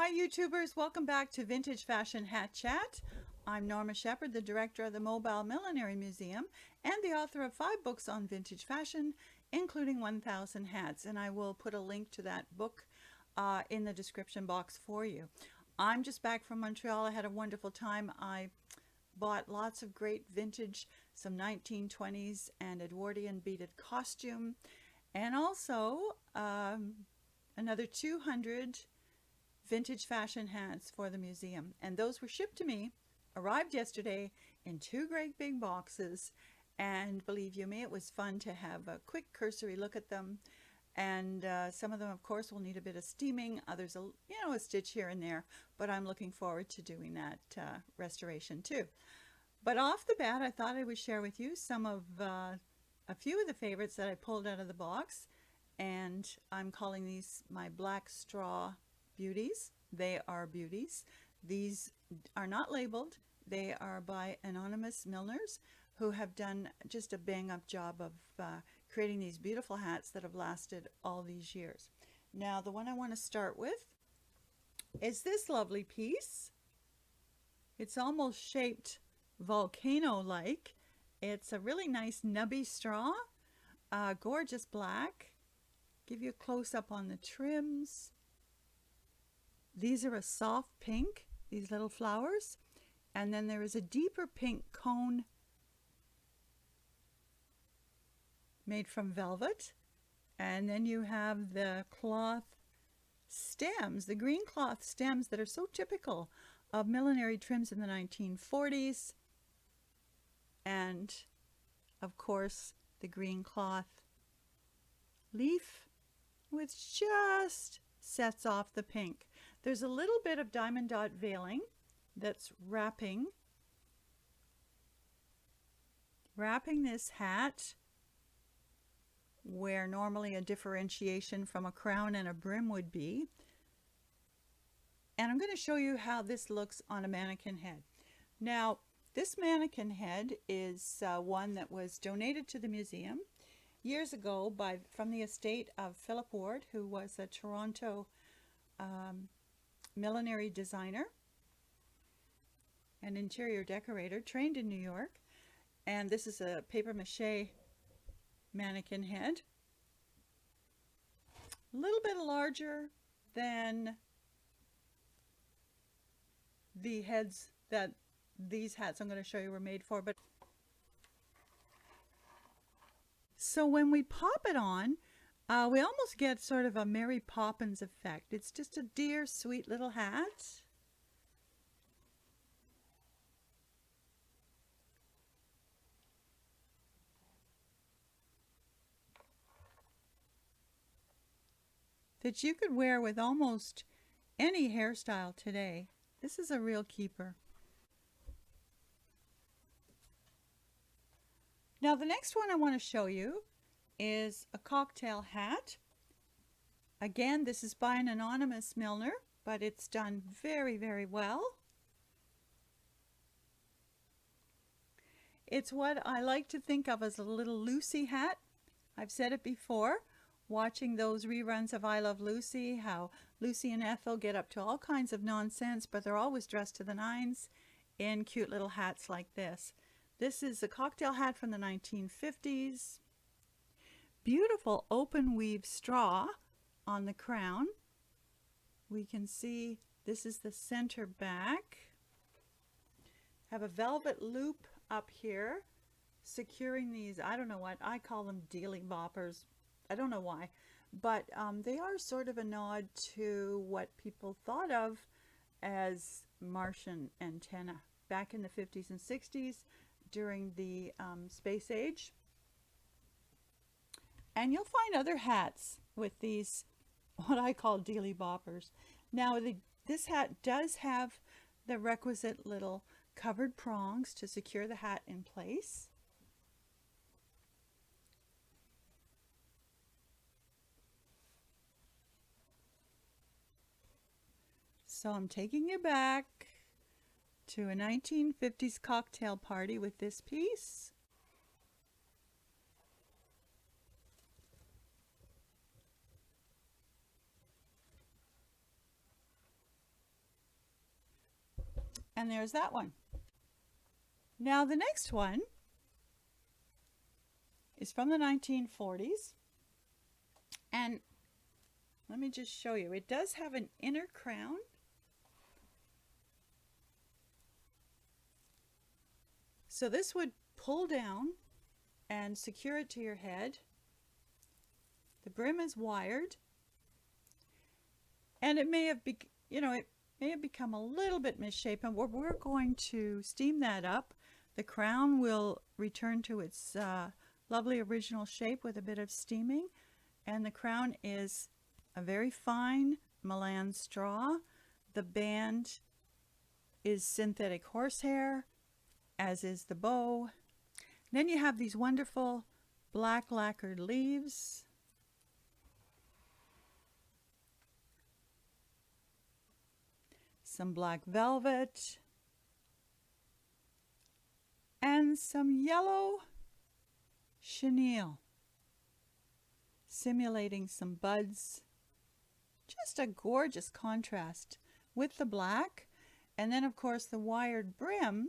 Hi YouTubers, welcome back to Vintage Fashion Hat Chat. I'm Norma Shepherd, the director of the Mobile Millinery Museum and the author of 5 books on vintage fashion, including 1,000 hats, and I will put a link to that book in the description box for you. I'm just back from Montreal. I had a wonderful time. I bought lots of great vintage, some 1920s and Edwardian beaded costume, and also another 200 vintage fashion hats for the museum, and those were shipped to me, arrived yesterday in 2 great big boxes, and believe you me, it was fun to have a quick cursory look at them. And some of them of course will need a bit of steaming, others a stitch here and there, but I'm looking forward to doing that restoration too. But off the bat, I thought I would share with you some of a few of the favorites that I pulled out of the box, and I'm calling these my black straw beauties. They are beauties. These are not labeled. They are by anonymous milliners who have done just a bang-up job of creating these beautiful hats that have lasted all these years. Now, the one I want to start with is this lovely piece. It's almost shaped volcano-like. It's a really nice nubby straw, gorgeous black. Give you a close-up on the trims. These are a soft pink, these little flowers, and then there is a deeper pink cone made from velvet, and then you have the cloth stems, the green cloth stems that are so typical of millinery trims in the 1940s, and of course the green cloth leaf, which just sets off the pink. There's a little bit of diamond dot veiling that's wrapping this hat where normally a differentiation from a crown and a brim would be. And I'm going to show you how this looks on a mannequin head. Now, this mannequin head is one that was donated to the museum years ago from the estate of Philip Ward, who was a Toronto millinery designer and interior decorator trained in New York. And this is a paper mache mannequin head, a little bit larger than the heads that these hats I'm going to show you were made for. But so when we pop it on, we almost get sort of a Mary Poppins effect. It's just a dear, sweet little hat. That you could wear with almost any hairstyle today. This is a real keeper. Now the next one I want to show you is a cocktail hat. Again, this is by an anonymous milliner, but it's done very, very well. It's what I like to think of as a little Lucy hat. I've said it before, watching those reruns of I Love Lucy, how Lucy and Ethel get up to all kinds of nonsense, but they're always dressed to the nines in cute little hats like this. This is a cocktail hat from the 1950s. Beautiful open weave straw on the crown. We can see this is the center back. Have a velvet loop up here securing these, I don't know what, I call them dealy boppers. I don't know why, but they are sort of a nod to what people thought of as Martian antenna back in the 50s and 60s during the space age. And you'll find other hats with these, what I call dealy boppers. Now, this hat does have the requisite little covered prongs to secure the hat in place. So I'm taking you back to a 1950s cocktail party with this piece. And there's that one. Now the next one is from the 1940s. And let me just show you. It does have an inner crown. So this would pull down and secure it to your head. The brim is wired. And it may have become a little bit misshapen. We're going to steam that up. The crown will return to its lovely original shape with a bit of steaming. And the crown is a very fine Milan straw. The band is synthetic horsehair, as is the bow. Then you have these wonderful black lacquered leaves. Some black velvet. And some yellow chenille, simulating some buds. Just a gorgeous contrast with the black. And then of course the wired brim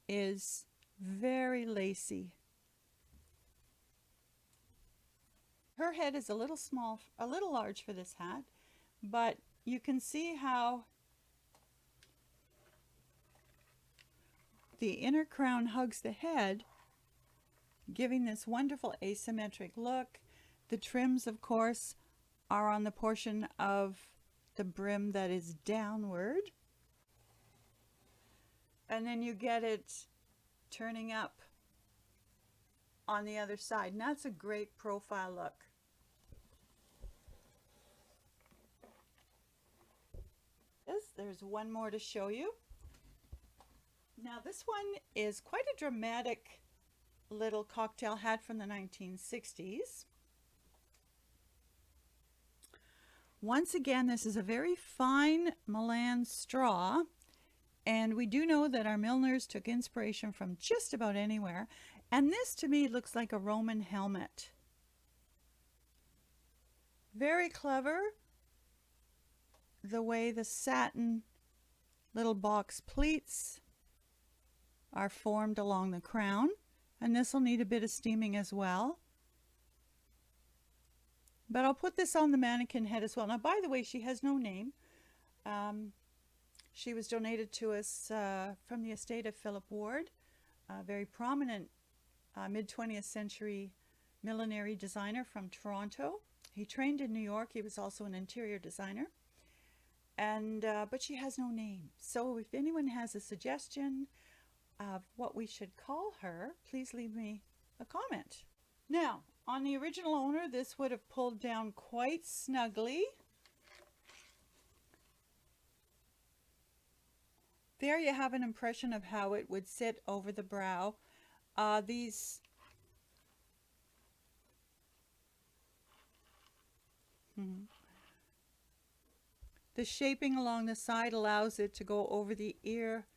is very lacy. Her head is a little small, a little large for this hat, but you can see how the inner crown hugs the head, giving this wonderful asymmetric look. The trims, of course, are on the portion of the brim that is downward. And then you get it turning up on the other side. And that's a great profile look. Yes, there's one more to show you. Now this one is quite a dramatic little cocktail hat from the 1960s. Once again, this is a very fine Milan straw, and we do know that our milliners took inspiration from just about anywhere, and this to me looks like a Roman helmet. Very clever the way the satin little box pleats are formed along the crown, and this will need a bit of steaming as well. But I'll put this on the mannequin head as well. Now, by the way, she has no name. She was donated to us from the estate of Philip Ward, a very prominent mid-20th century millinery designer from Toronto. He trained in New York. He was also an interior designer. And but she has no name. So if anyone has a suggestion of what we should call her, please leave me a comment. Now, on the original owner, this would have pulled down quite snugly. There you have an impression of how it would sit over the brow. The shaping along the side allows it to go over the ear.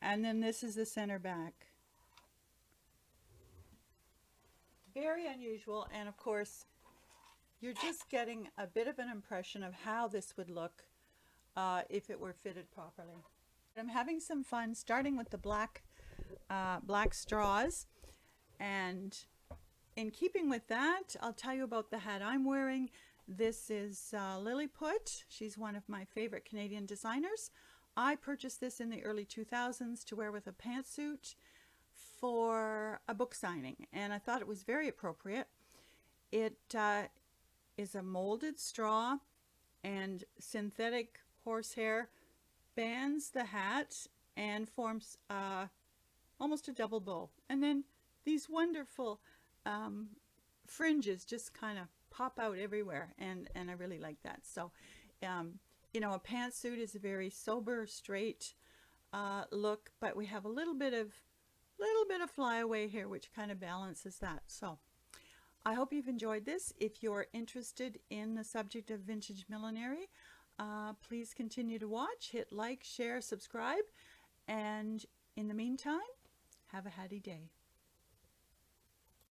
And then this is the center back. Very unusual, and of course you're just getting a bit of an impression of how this would look if it were fitted properly. I'm having some fun starting with the black straws, and in keeping with that, I'll tell you about the hat I'm wearing. This is Lilliput. She's one of my favorite Canadian designers. I purchased this in the early 2000s to wear with a pantsuit for a book signing, and I thought it was very appropriate. It is a molded straw, and synthetic horsehair bands the hat and forms almost a double bow. And then these wonderful fringes just kind of pop out everywhere, and I really like that. So you know, a pantsuit is a very sober, straight look, but we have a little bit of flyaway here, which kind of balances that. So I hope you've enjoyed this. If you're interested in the subject of vintage millinery, please continue to watch, hit like, share, subscribe, and in the meantime, have a hatty day.